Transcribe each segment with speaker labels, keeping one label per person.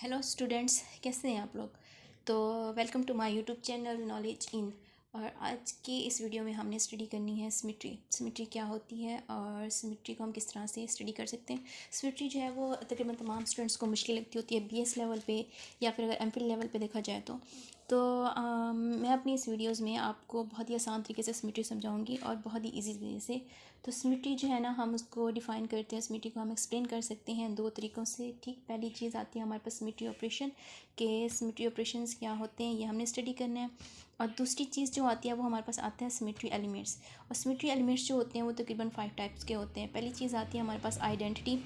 Speaker 1: Hello students, कैसे हैं आप लोग। तो welcome to my YouTube channel knowledge in. और आज की इस वीडियो में हमने स्टडी करनी है सिमेट्री क्या होती है और सिमेट्री को हम किस तरह से स्टडी कर सकते हैं। सिमेट्री जो है वो तकरीबन तमाम स्टूडेंट्स को मुश्किल लगती होती है बीएस लेवल पे या फिर अगर एमफिल लेवल पे देखा जाए तो मैं अपनी इस वीडियोज़ में आपको बहुत ही आसान तरीके से सिमेट्री समझाऊंगी और बहुत ही ईजी तरीके से। तो सिमेट्री जो है ना, हम उसको डिफ़ाइन करते हैं, सिमेट्री को हम एक्सप्लेन कर सकते हैं दो तरीक़ों से। ठीक, पहली चीज़ आती है हमारे पास सिमेट्री ऑपरेशन के सिमेट्री ऑपरेशंस क्या होते हैं, ये हमने स्टडी करना है। और दूसरी चीज़ जो आती है वो हमारे पास आते हैं सिमेट्री एलिमेंट्स। और सिमेट्री एलिमेंट्स जो होते हैं वो तकरीबन 5 टाइप्स के होते हैं। पहली चीज़ आती है हमारे पास आइडेंटिटी,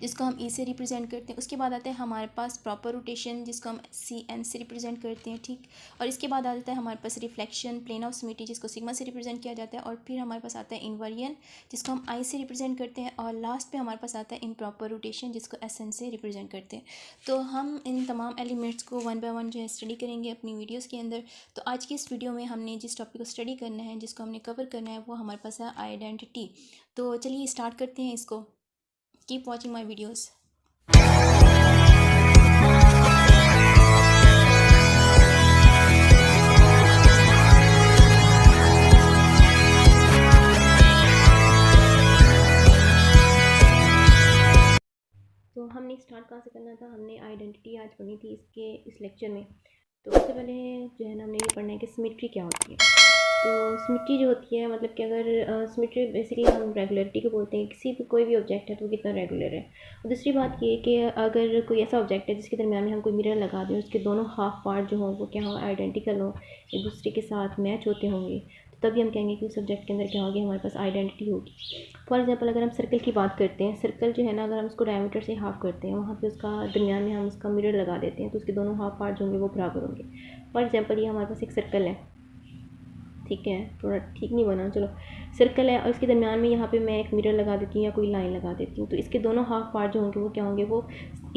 Speaker 1: जिसको हम ई से रिप्रेजेंट करते हैं। उसके बाद आता है हमारे पास प्रॉपर रोटेशन, जिसको हम सी एन से रिप्रेजेंट करते हैं। ठीक, और इसके बाद आता है हमारे पास रिफ्लेक्शन, प्लेन ऑफ सिमेट्री, जिसको सिग्मा से रिप्रेजेंट किया जाता है। और फिर हमारे पास आता है इन्वर्जन, जिसको हम आई से रिप्रेजेंट करते हैं। और लास्ट पे हमारे पास आता है इम्प्रॉपर रोटेशन, जिसको एस एन से रिप्रेजेंट करते हैं। तो हम इन तमाम एलिमेंट्स को वन बाय वन जो है स्टडी करेंगे अपनी वीडियोज़ के अंदर। तो आज की इस वीडियो में हमने जिस टॉपिक को स्टडी करना है, जिसको हमने कवर करना है, वो हमारे पास है आइडेंटिटी। तो चलिए स्टार्ट करते हैं इसको। Keep watching my videos. तो हमने स्टार्ट कहाँ से करना था, हमने आइडेंटिटी आज पढ़नी थी इस लेक्चर में। तो सबसे पहले जो है ना, हमने ये पढ़ना है कि सिमेट्री क्या होती है। तो सिमेट्री जो होती है, मतलब कि अगर सिमेट्री बेसिकली हम रेगुलरिटी को बोलते हैं, किसी भी कोई भी ऑब्जेक्ट है तो वो कितना रेगुलर है। और दूसरी बात ये कि अगर कोई ऐसा ऑब्जेक्ट है जिसके दरमियान में हम कोई मिरर लगा दें, उसके दोनों हाफ पार्ट जो हों वो क्या हो, आइडेंटिकल हो, एक दूसरे के साथ मैच होते होंगे, तो तभी हम कहेंगे कि उस सब्जेक्ट के अंदर क्या होगी, हमारे पास आइडेंटिटी होगी। फॉर एग्जांपल अगर हम सर्कल की बात करते हैं, सर्कल जो है ना, अगर हम उसको डायमीटर से हाफ करते हैं, वहाँ पे उसका दरमियान में हम उसका मिरर लगा देते हैं, तो उसके दोनों हाफ पार्ट जो होंगे वो बराबर होंगे। फॉर एग्जांपल ये हमारे पास एक सर्कल है, ठीक है, थोड़ा ठीक नहीं बना, चलो सर्कल है, और इसके दरमियान में यहाँ पे मैं एक मिरर लगा देती हूँ या कोई लाइन लगा देती हूँ, तो इसके दोनों हाफ पार्ट जो होंगे वो क्या होंगे, वो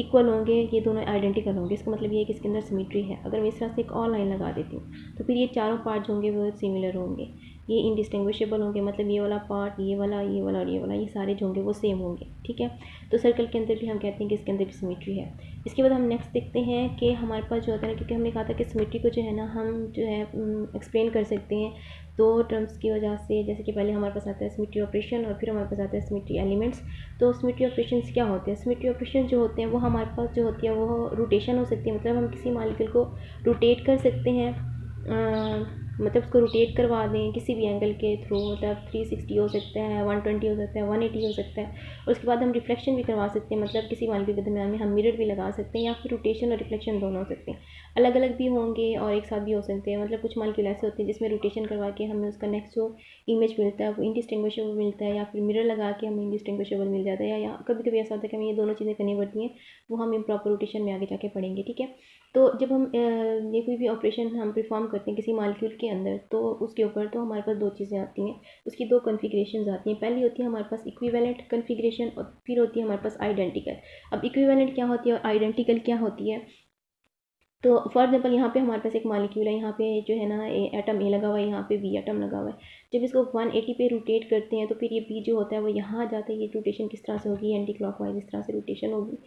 Speaker 1: इक्वल होंगे, ये दोनों आइडेंटिकल होंगे। इसका मतलब ये है कि इसके अंदर सिमेट्री है। अगर मैं इस तरह से एक और लाइन लगा देती हूँ तो फिर ये चारों पार्ट जो होंगे वो सिमिलर होंगे, ये इंडिस्टिंग्विशेबल होंगे, मतलब ये वाला पार्ट, ये वाला, ये वाला और ये वाला, ये सारे जो होंगे वो सेम होंगे। ठीक है, तो सर्कल के अंदर भी हम कहते हैं कि इसके अंदर भी सिमेट्री है। इसके बाद हम नेक्स्ट देखते हैं कि हमारे पास जो होता है ना, क्योंकि हमने कहा था कि सिमेट्री को जो है ना हम जो है एक्सप्लेन कर सकते हैं दो टर्म्स की वजह से। जैसे कि पहले हमारे पास आता है सिमेट्री ऑपरेशन और फिर हमारे पास आता है सिमेट्री एलिमेंट्स। तो सिमेट्री ऑपरेशंस क्या होते हैं, सिमेट्री ऑपरेशन जो होते हैं वो हमारे पास जो होती है वो रोटेशन हो सकती है, मतलब हम किसी मॉलिक्यूल को रोटेट कर सकते हैं, मतलब उसको रोटेट करवा दें किसी भी एंगल के थ्रू, मतलब 360 हो सकता है, 120 हो सकता है, 180 हो सकता है। और उसके बाद हम रिफ्लेक्शन भी करवा सकते हैं, मतलब किसी मॉलिक्यूल के दरमियान में हम मिरर भी लगा सकते हैं, या फिर रोटेशन और रिफ्लेक्शन दोनों हो सकते हैं। अलग अलग भी होंगे और एक साथ भी हो सकते हैं। मतलब कुछ मॉलिक्यूल ऐसे होते हैं जिसमें रोटेशन करवा के हमें उसका नेक्स्ट जो इमेज मिलता है वो इंडिस्टिंग्विशेबल मिलता है, या फिर मिरर लगा के हमें इंडिस्टिंग्विशेबल मिल जाता है, या कभी कभी ऐसा होता है कि हमें ये दोनों चीज़ें करनी पड़ती हैं, वो हम इम्प्रॉपर रोटेशन में आगे जाके पढ़ेंगे। ठीक है, तो जब हम ये कोई भी ऑपरेशन हम परफॉर्म करते हैं किसी मॉलिक्यूल के अंदर, तो उसके ऊपर तो हमारे पास दो चीज़ें आती हैं, उसकी दो कन्फिग्रेशंस आती हैं। पहली होती है हमारे पास इक्विवेलेंट कन्फिग्रेशन और फिर होती है हमारे पास आइडेंटिकल। अब इक्विवेलेंट क्या होती है और आइडेंटिकल क्या होती है, तो फॉर एग्जाम्पल यहाँ पे हमारे पास एक मॉलिक्यूल है, यहाँ पे जो है ना एटम ए लगा हुआ है, यहाँ पे बी एटम लगा हुआ है। जब इसको 180 पे रोटेट करते हैं तो फिर ये बी जो होता है वो यहाँ आ जाता है। ये रोटेशन किस तरह से होगी, एंटी क्लॉकवाइज इस तरह से रोटेशन होगी,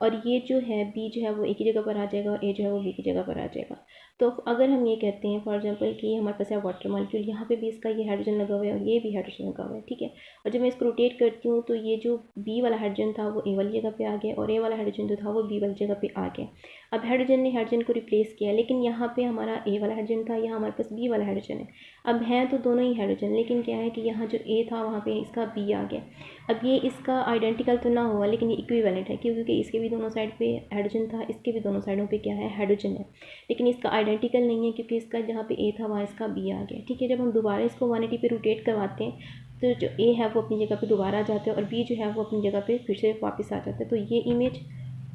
Speaker 1: और ये जो है बी जो है वो एक ही जगह पर आ जाएगा और ए जो है वो बी की जगह पर आ जाएगा। तो अगर हम ये कहते हैं फॉर एग्जांपल कि हमारे पास है वाटर मॉलिक्यूल, यहाँ पे भी इसका ये हाइड्रोजन लगा हुआ है और ये भी हाइड्रोजन लगा हुआ है। ठीक है, और जब मैं इसको रोटेट करती हूँ तो ये जो बी वाला हाइड्रोजन था वो ए वाली जगह पे आ गया, और ए वाला हाइड्रोजन जो था वो बी वाली जगह पे आ गया। अब हाइड्रोजन ने हाइड्रोजन को रिप्लेस किया, लेकिन यहाँ पे हमारा ए वाला हाइड्रोजन था, यहाँ हमारे पास बी वाला हाइड्रोजन है। अब हैं तो दोनों ही हाइड्रोजन, लेकिन क्या है कि यहाँ जो ए था वहाँ पे इसका बी आ गया। अब ये इसका आइडेंटिकल तो ना हुआ, लेकिन ये इक्विवेलेंट है, क्योंकि इसके भी दोनों साइड पे हाइड्रोजन था, इसके भी दोनों साइडों पे क्या है, हाइड्रोजन है। लेकिन इसका आइडेंटिकल नहीं है, क्योंकि इसका जहाँ पे ए था वहाँ इसका बी आ गया। ठीक है, जब हम दोबारा इसको 180 पे रोटेट करवाते हैं तो जो ए है वो अपनी जगह पे दोबारा आ जाता है और बी जो है वो अपनी जगह पे फिर से वापस आ जाता है। तो ये इमेज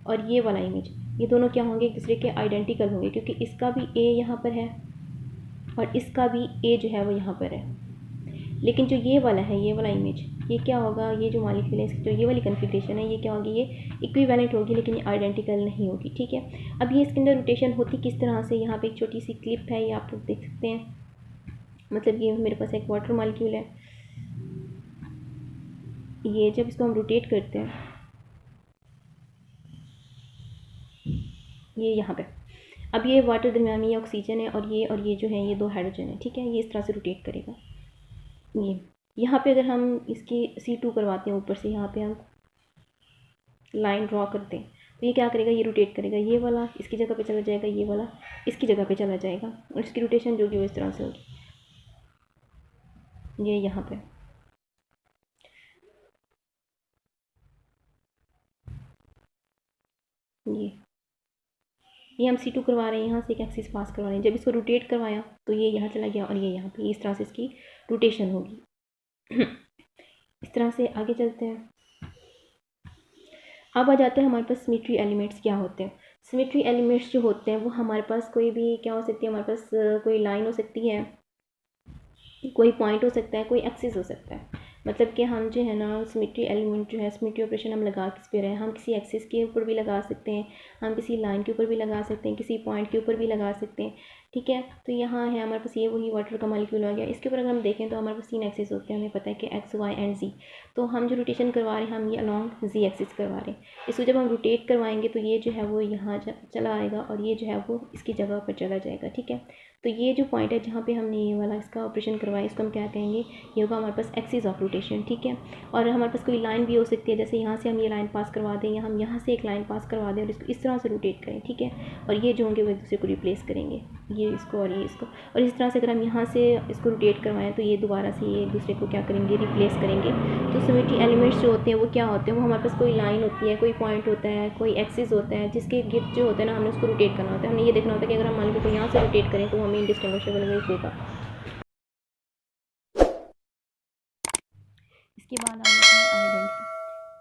Speaker 1: और ये वाला इमेज, ये दोनों क्या होंगे, एक दूसरे के आइडेंटिकल होंगे, क्योंकि इसका भी ए यहाँ पर है और इसका भी ए जो है वो यहाँ पर है। लेकिन जो ये वाला है, ये वाला इमेज, ये क्या होगा, ये जो मॉलिक्यूल है इसकी जो ये वाली कन्फिग्रेशन है, ये क्या होगी, ये इक्विवेलेंट होगी, लेकिन ये आइडेंटिकल नहीं होगी। ठीक है, अब ये इसके अंदर रोटेशन होती किस तरह से, यहाँ पे एक छोटी सी क्लिप है, ये आप लोग देख सकते हैं। मतलब ये मेरे पास एक वाटर मॉलिक्यूल है, ये जब इसको हम रोटेट करते हैं ये यहाँ पे। अब ये वाटर दरमियान में ये ऑक्सीजन है और ये जो है ये 2 हाइड्रोजन है, ठीक है। ये इस तरह से रोटेट करेगा। ये यहाँ पे अगर हम इसकी C2 करवाते हैं ऊपर से, यहाँ पे हम लाइन ड्रॉ करते हैं तो ये क्या करेगा, ये रोटेट करेगा। ये वाला इसकी जगह पे चला जाएगा, ये वाला इसकी जगह पे चला जाएगा और इसकी रोटेशन जो कि वो इस तरह से होगी। ये यहाँ पे ये हम C2 करवा रहे हैं, यहाँ से एक एक्सिस पास करवा रहे हैं। जब इसको रोटेट करवाया तो ये यहाँ चला गया और ये यहाँ पे, इस तरह से इसकी रोटेशन होगी। इस तरह से आगे चलते हैं। अब आ जाते हैं हमारे पास सिमेट्री एलिमेंट्स क्या होते हैं। सिमेट्री एलिमेंट्स जो होते हैं वो हमारे पास कोई भी क्या हो सकती है, हमारे पास कोई लाइन हो सकती है, कोई पॉइंट हो सकता है, कोई एक्सिस हो सकता है। मतलब कि हम जो है ना सिमेट्री एलिमेंट जो है, सिमेट्री ऑपरेशन हम लगा किस पे रहे हैं, हम किसी एक्सिस के ऊपर भी लगा सकते हैं, हम किसी लाइन के ऊपर भी लगा सकते हैं, किसी पॉइंट के ऊपर भी लगा सकते हैं, ठीक है। तो यहाँ है हमारे पास ये वही वाटर का मॉलिक्यूल हो गया। इसके ऊपर अगर हम देखें तो हमारे पास 3 एक्सिस होते हैं, हमें पता है कि एक्स, वाई एंड जी। तो हम जो रोटेशन करवा रहे हैं हम ये अलॉन्ग जी एक्सिस करवा रहे हैं। इसको जब हम रोटेट करवाएंगे तो ये जो है वो यहाँ चला आएगा और ये जो है वो इसकी जगह पर चला जाएगा, ठीक है। तो ये जो पॉइंट है जहाँ पे हमने ये वाला इसका ऑपरेशन करवाया, इसको हम क्या कहेंगे, ये होगा हमारे पास एक्सिस ऑफ रोटेशन, ठीक है। और हमारे पास कोई लाइन भी हो सकती है, जैसे यहाँ से हम ये लाइन पास करवा दें या हम यहाँ से एक लाइन पास करवा दें और इसको इस तरह से रोटेट करें, ठीक है। और ये जो होंगे वो एक दूसरे को रिप्लेस करेंगे, ये इसको और ये इसको। और इस तरह से अगर हम यहाँ से इसको रोटेट करवाएं तो ये दोबारा से ये एक दूसरे को क्या करेंगे, रिप्लेस करेंगे। तो सिमेट्री एलिमेंट्स जो होते हैं वो क्या होते हैं, वो हमारे पास कोई लाइन होती है, कोई पॉइंट होता है, कोई एक्सिस होता है, जिसके गिफ्ट जो होता है ना हमने उसको रोटेट करना होता है। हमने ये देखना होता है कि अगर हम मान लो यहाँ से रोटेट करें तो हमें इंडिस्टिंग्विशेबल इमेज देगा। इसके बाद आ जाते हैं आइडेंटिटी।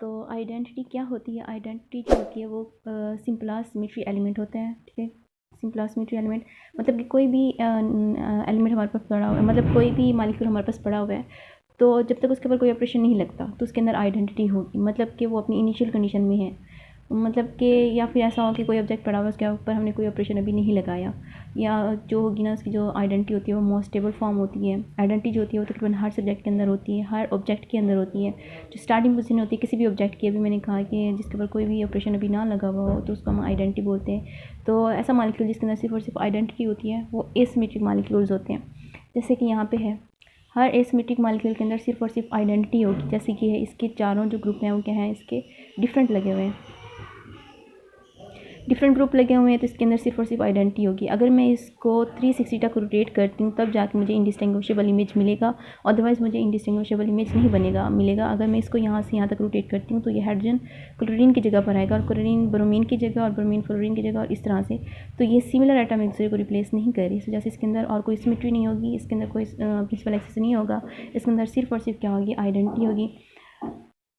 Speaker 1: तो आइडेंटिटी क्या होती है, आइडेंटिटी जो होती है वो सिंपल सिमेट्री एलिमेंट होते हैं, ठीक है। सिंपल सिमेट्री एलिमेंट मतलब कि कोई भी एलिमेंट हमारे पास पड़ा हुआ है, मतलब कोई भी मॉलिक्यूल हमारे पास पड़ा हुआ है, तो जब तक उसके ऊपर कोई ऑपरेशन नहीं लगता तो उसके अंदर आइडेंटिटी होगी। मतलब कि वो अपनी इनिशियल कंडीशन में है, मतलब कि या फिर ऐसा हो कि कोई ऑब्जेक्ट पड़ा हुआ है उसके ऊपर हमने कोई ऑपरेशन अभी नहीं लगाया, या जो होगी ना उसकी जो आइडेंटिटी होती है वो मोस्ट स्टेबल फॉर्म होती है। आइडेंटिटी जो होती है वो तकरीबन हर सब्जेक्ट के अंदर होती है, हर ऑब्जेक्ट के अंदर होती है। जो स्टार्टिंग पोजीशन होती है किसी भी ऑब्जेक्ट की, अभी मैंने कहा कि जिसके ऊपर कोई भी ऑपरेशन अभी ना लगा हुआ हो तो उसको हम आइडेंटिटी बोलते हैं। तो ऐसा मॉलिक्यूल जिसके अंदर सिर्फ और सिर्फ आइडेंटिटी होती है वो एसिमेट्रिक मॉलिक्यूल्स होते हैं। जैसे कि यहाँ पे है, हर एसिमेट्रिक मॉलिक्यूल के अंदर सिर्फ और सिर्फ आइडेंटिटी होगी। जैसे कि है इसके चारों जो ग्रुप हैं वो क्या है, इसके डिफरेंट लगे हुए हैं, डिफरेंट ग्रुप लगे हुए हैं, तो इसके अंदर सिर्फ और सिर्फ आइडेंटिटी होगी। अगर मैं इसको 360 तक रोटेट करती हूँ तब जाके मुझे इंडिस्टिंग्विशेबल इमेज मिलेगा, अदरवाइज़ मुझे इंडिस्टिंग्विशेबल इमेज नहीं मिलेगा। अगर मैं इसको यहाँ से यहाँ तक रोटेट करती हूँ तो ये हाइड्रोजन क्लोरीन की जगह पर आएगा और क्लोरीन ब्रोमीन की जगह और ब्रोमीन फ्लोरीन की जगह, और इस तरह से। तो ये सिमिलर एटम एक दूसरे को रिप्लेस नहीं कर रही। इस वजह से इसके अंदर और कोई सिमेट्री नहीं होगी, इसके अंदर कोई प्रिंसिपल एक्सिस नहीं होगा, इसके अंदर सिर्फ और सिर्फ क्या होगी, आइडेंटिटी होगी।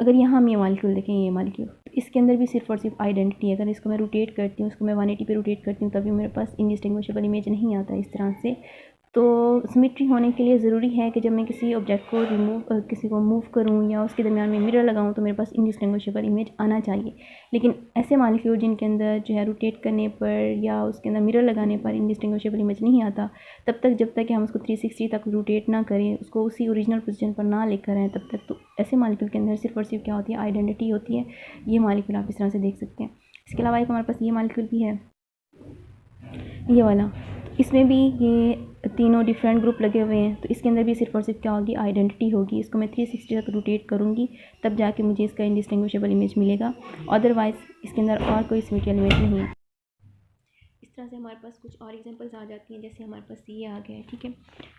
Speaker 1: अगर यहाँ हम ये मॉलिक्यूल देखें, ये मॉलिक्यूल, तो इसके अंदर भी सिर्फ और सिर्फ आइडेंटिटी है। अगर इसको मैं रोटेट करती हूँ, इसको मैं 180 पे रोटेट करती हूँ तभी मेरे पास इंडिस्टिंग्विशेबल इमेज नहीं आता इस तरह से। तो सिमेट्री होने के लिए ज़रूरी है कि जब मैं किसी ऑब्जेक्ट को किसी को मूव करूँ या उसके दरमियान में मिरर लगाऊँ तो मेरे पास इंडिस्टिंग्विशेबल इमेज आना चाहिए। लेकिन ऐसे मॉलिक्यूल जिनके अंदर जो है रोटेट करने पर या उसके अंदर मिरर लगाने पर इंडिस्टिंग्विशेबल इमेज नहीं आता, जब तक कि हम उसको 360 तक रोटेट ना करें, उसको उसी ओरिजिनल पोजीशन पर ना लेकर आएँ, तब तक तो ऐसे मॉलिक्यूल के अंदर सिर्फ और सिर्फ क्या होती है, आइडेंटिटी होती है। ये मॉलिक्यूल आप इस तरह से देख सकते हैं। इसके अलावा एक हमारे पास ये मॉलिक्यूल भी है, ये वाला। इसमें भी ये तीनों डिफरेंट ग्रुप लगे हुए हैं, तो इसके अंदर भी सिर्फ और सिर्फ क्या होगी, आइडेंटिटी होगी। इसको मैं 360 तक रोटेट करूँगी तब जाके मुझे इसका इंडिस्टिंग्विशेबल इमेज मिलेगा, अदरवाइज़ इसके अंदर और कोई सिमेट्री एलिमेंट नहीं है। इस तरह से हमारे पास कुछ और एग्जांपल्स आ जाती हैं, जैसे हमारे पास ये आ गया है, ठीक है।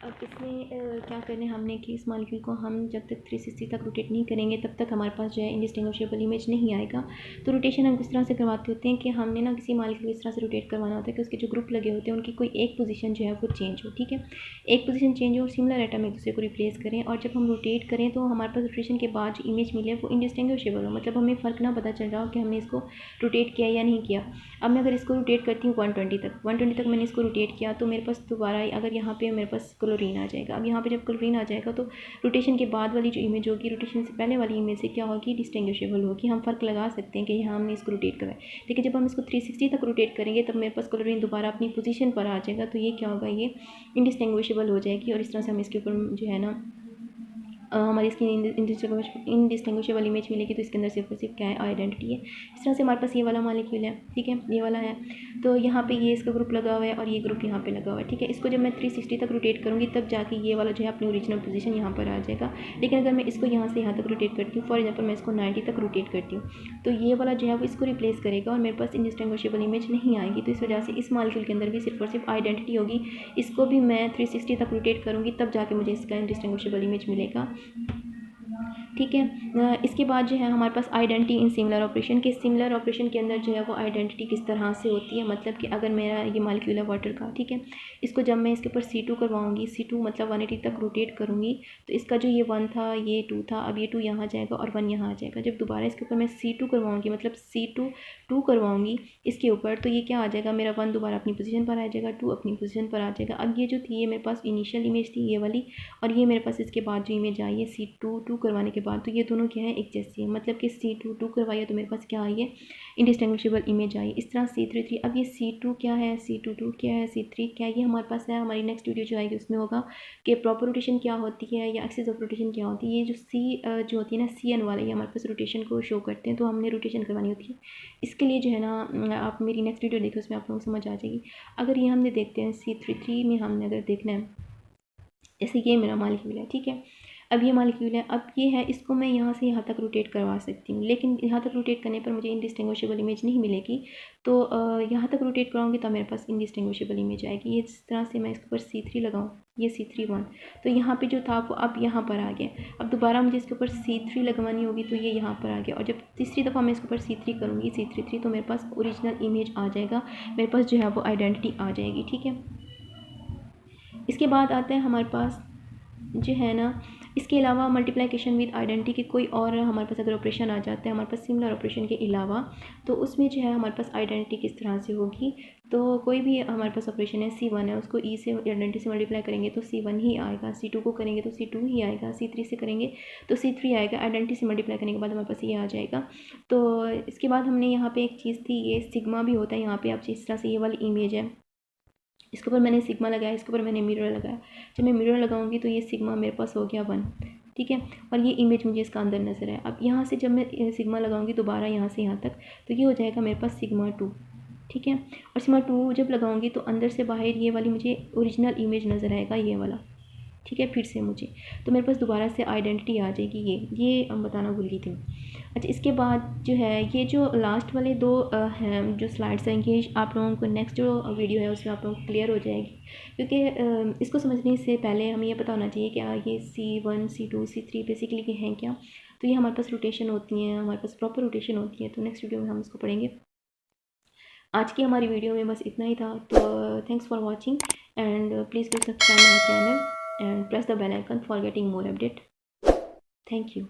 Speaker 1: अब इसमें क्या करना है हमने कि इस मॉलिक्यूल को हम जब तक 360 तक रोटेट नहीं करेंगे तब तक हमारे पास जो है इंडिस्टिंग्विशेबल इमेज नहीं आएगा। तो रोटेशन हम किस तरह से करवाते होते हैं कि हमने ना किसी मॉलिक्यूल को इस तरह से रोटेट करवाना होता है कि उसके जो ग्रुप लगे होते हैं उनकी कोई एक पोजीशन जो है वो चेंज हो, ठीक है। एक पोजीशन चेंज हो और सिमिलर एटम एक दूसरे को रिप्लेस करें, और जब हम रोटेट करें तो हमारे पास रोटेशन के बाद जो इमेज मिले वो इंडिस्टिंग्विशेबल हो, मतलब हमें फ़र्क ना पता चल रहा हो कि हमने इसको रोटेट किया या नहीं किया। अब मैं अगर इसको रोटेट करती हूँ 120 तक मैंने इसको रोटेट किया तो मेरे पास दोबारा अगर यहाँ पे मेरे पास क्लोरीन आ जाएगा। अब यहाँ पे जब क्लोरीन आ जाएगा तो रोटेशन के बाद वाली जो इमेज होगी रोटेशन से पहले वाली इमेज से क्या होगी, डिस्टिंग्विशेबल होगी। हम फ़र्क लगा सकते हैं कि यहाँ हमने इसको रोटेट कराया, लेकिन जब हम इसको 360 तक रोटेट करेंगे तब मेरे पास क्लोरीन दोबारा अपनी पोजीशन पर आ जाएगा, तो ये क्या होगा, ये इंडिस्टिंग्विशेबल हो जाएगी। और इस तरह से हम इसके ऊपर जो है ना हमारी इसकी इनडिस्टिंग्विशेबल इमेज मिलेगी। तो इसके अंदर सिर्फ और सिर्फ क्या है, आइडेंटिटी है। इस तरह से हमारे पास ये वाला मॉलिक्यूल है, ठीक है, ये वाला है। तो यहाँ पे ये इसका ग्रुप लगा हुआ है और ये ग्रुप यहाँ पे लगा हुआ है, ठीक है। इसको जब मैं 360 तक रोटेट करूँगी तब जाके ये वाला जो है अपनी ओरिजिनल पोजीशन यहाँ पर आ जाएगा। लेकिन अगर मैं इसको यहाँ से यहाँ तक रोटेट करती हूँ, फॉर एग्जाम्पल मैं इसको 90 तक रोटेट करती हूँ, तो ये वाला जो है वो इसको रिप्लेस करेगा और मेरे पास इनडिस्टिंग्विशेबल इमेज नहीं आएगी। तो इस वजह से इस मॉलिक्यूल के अंदर भी सिर्फ और सिर्फ आइडेंटिटी होगी। इसको भी मैं 360 तक रोटेट करूँगी तब जाके मुझे इसका इनडिस्टिंग्विशेबल इमेज मिलेगा, ठीक है। इसके बाद जो है हमारे पास आइडेंटिटी इन सिमिलर ऑपरेशन के सिमिलर ऑपरेशन के अंदर जो है वो आइडेंटिटी किस तरह से होती है, मतलब कि अगर मेरा ये मॉलिक्यूल है वाटर का, ठीक है, इसको जब मैं इसके ऊपर C2 करवाऊंगी, C2 मतलब 180 तक रोटेट करूँगी, तो इसका जो ये 1 था, ये 2 था, अब ये 2 यहाँ जाएगा और 1 यहाँ आ जाएगा। जब दोबारा इसके ऊपर मैं C2 करवाऊँगी, मतलब C2 2 करवाऊँगी इसके ऊपर, तो ये क्या आ जाएगा, मेरा 1 दोबारा अपनी पोजीशन पर आ जाएगा, 2 अपनी पोजीशन पर आ जाएगा। अब ये जो थी ये मेरे पास इनिशियल इमेज थी ये वाली, और ये मेरे पास इसके बाद जो इमेज आई है C2 2 करवाने के बाद, तो ये दोनों क्या है, एक जैसी है। मतलब कि C2 2 करवाइए तो मेरे पास क्या आई है, इंडिस्टिंग्विशेबल इमेज आई। इस तरह C3 3, अब ये C2 क्या है, C2 2 क्या है, C3 क्या है, ये हमारे पास है। हमारी नेक्स्ट वीडियो जो आएगी उसमें होगा कि प्रॉपर रोटेशन क्या होती है या एक्सिस ऑफ रोटेशन क्या होती है। ये जो C जो होती है ना, CN वाला, ये हमारे पास रोटेशन को शो करते हैं, तो हमने रोटेशन करवानी होती है। इसके लिए जो है ना, आप मेरी नेक्स्ट वीडियो देखो, उसमें आप लोगों को समझ आ जाएगी। अगर ये हमने देखते हैं C3 3 में हमने अगर देखना है, जैसे ये मेरा मॉलिक्यूल है, ठीक है, अब ये मॉलिक्यूल है, अब ये है, इसको मैं यहाँ से यहाँ तक रोटेट करवा सकती हूँ, लेकिन यहाँ तक रोटेट करने पर मुझे इनडिस्टिंग्विशेबल इमेज नहीं मिलेगी। तो यहाँ तक रोटेट कराऊंगी तो मेरे पास इनडिस्टिंग्विशेबल इमेज आएगी। इस तरह से मैं इसके ऊपर C3 लगाऊँ, ये C3 1, तो यहाँ पे जो था वो अब यहाँ पर आ गया। अब दोबारा मुझे इसके ऊपर C3 लगवानी होगी, तो ये यहाँ पर आ गया। और जब तीसरी दफ़ा मैं इसके ऊपर C3 करूँगी, C3 3, तो मेरे पास ओरिजिनल इमेज आ जाएगा, मेरे पास जो है वो आइडेंटिटी आ जाएगी, ठीक है। इसके बाद आता है हमारे पास जो है ना, इसके अलावा मल्टीप्लिकेशन विद आइडेंटिटी के कोई और हमारे पास अगर ऑपरेशन आ जाता है हमारे पास सिमिलर ऑपरेशन के अलावा, तो उसमें जो है हमारे पास आइडेंटिटी किस तरह से होगी। तो कोई भी हमारे पास ऑपरेशन है, C1 है, उसको E से आइडेंटिटी से मल्टीप्लाई करेंगे तो C1 ही आएगा, C2 को करेंगे तो C2 ही आएगा, C3 से करेंगे तो C3 आएगा। आइडेंटिटी से मल्टीप्लाई करने के बाद हमारे पास ये आ जाएगा। तो इसके बाद हमने यहाँ पर एक चीज़ थी, ये सिग्मा भी होता है। यहाँ पर आप जिस तरह से ये वाली इमेज है, इसके ऊपर मैंने सिग्मा लगाया, इसके ऊपर मैंने मिरर लगाया। जब मैं मिरर लगाऊंगी तो ये सिग्मा मेरे पास हो गया 1, ठीक है, और ये इमेज मुझे इसका अंदर नज़र है। अब यहाँ से जब मैं सिग्मा लगाऊंगी दोबारा यहाँ से यहाँ तक, तो ये हो जाएगा मेरे पास सिग्मा 2, ठीक है। और सिग्मा 2 जब लगाऊंगी तो अंदर से बाहर ये वाली मुझे ओरिजिनल इमेज नज़र आएगा, ये वाला, ठीक है। फिर से मुझे तो मेरे पास दोबारा से आइडेंटिटी आ जाएगी। ये बताना भूल गई थी। अच्छा, इसके बाद जो है ये जो लास्ट वाले 2 हैं जो स्लाइड्स हैं, ये आप लोगों को नेक्स्ट जो वीडियो है उसमें आप लोगों को क्लियर हो जाएगी, क्योंकि इसको समझने से पहले हमें ये पता होना चाहिए कि ये C1 C2 C3 बेसिकली के हैं क्या। तो ये हमारे पास रोटेशन होती हैं, हमारे पास प्रॉपर रोटेशन होती है। तो नेक्स्ट वीडियो में हम इसको पढ़ेंगे। आज की हमारी वीडियो में बस इतना ही था। तो thanks for watching and please do subscribe my channel and press the bell icon for getting more update. Thank you.